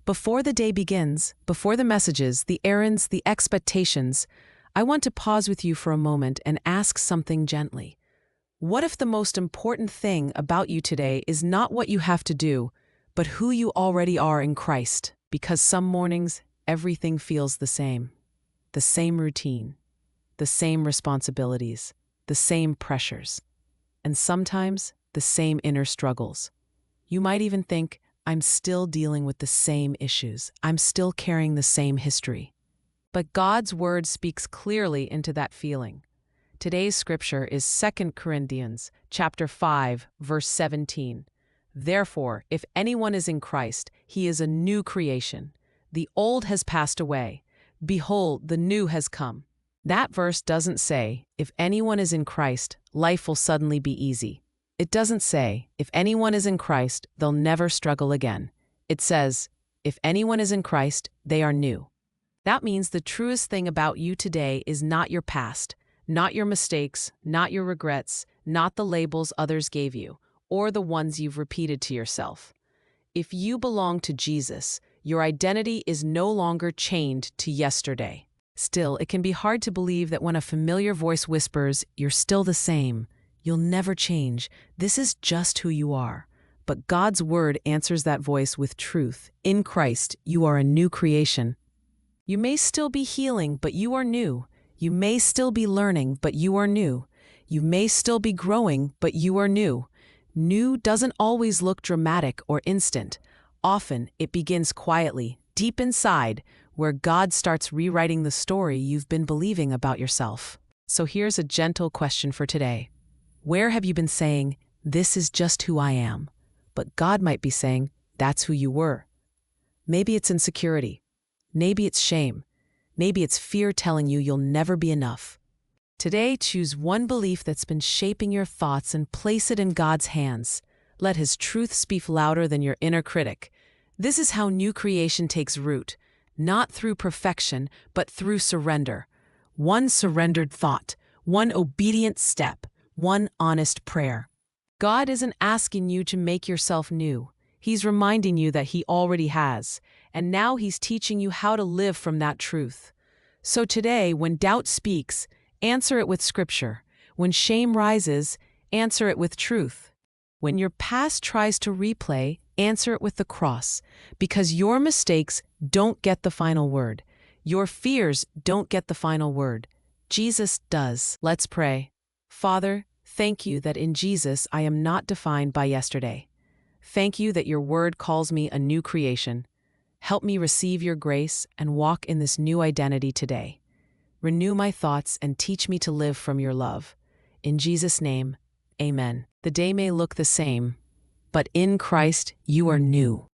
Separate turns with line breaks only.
Before the day begins, before the messages, the errands, the expectations, I want to pause with you for a moment and ask something gently. What if the most important thing about you today is not what you have to do, but who you already are in Christ? Because some mornings, everything feels the same routine, the same responsibilities, the same pressures, and sometimes the same inner struggles. You might even think, I'm still dealing with the same issues. I'm still carrying the same history. But God's word speaks clearly into that feeling. Today's scripture is 2 Corinthians chapter 5, verse 17. Therefore, if anyone is in Christ, he is a new creation. The old has passed away. Behold, the new has come. That verse doesn't say, if anyone is in Christ, life will suddenly be easy. It doesn't say, if anyone is in Christ, they'll never struggle again. It says, if anyone is in Christ, they are new. That means the truest thing about you today is not your past, not your mistakes, not your regrets, not the labels others gave you, or the ones you've repeated to yourself. If you belong to Jesus, your identity is no longer chained to yesterday. Still, it can be hard to believe that when a familiar voice whispers, you're still the same, you'll never change, this is just who you are. But God's word answers that voice with truth. In Christ, you are a new creation. You may still be healing, but you are new. You may still be learning, but you are new. You may still be growing, but you are new. New doesn't always look dramatic or instant. Often, it begins quietly, deep inside, where God starts rewriting the story you've been believing about yourself. So here's a gentle question for today. Where have you been saying, this is just who I am? But God might be saying, that's who you were. Maybe it's insecurity. Maybe it's shame. Maybe it's fear telling you you'll never be enough. Today, choose one belief that's been shaping your thoughts and place it in God's hands. Let His truth speak louder than your inner critic. This is how new creation takes root, not through perfection, but through surrender. One surrendered thought, one obedient step, one honest prayer. God isn't asking you to make yourself new. He's reminding you that He already has, and now He's teaching you how to live from that truth. So today, when doubt speaks, answer it with Scripture. When shame rises, answer it with truth. When your past tries to replay, answer it with the cross, because your mistakes don't get the final word. Your fears don't get the final word. Jesus does. Let's pray. Father, thank you that in Jesus I am not defined by yesterday. Thank you that your word calls me a new creation. Help me receive your grace and walk in this new identity today. Renew my thoughts and teach me to live from your love. In Jesus' name, amen. The day may look the same, but in Christ you are new.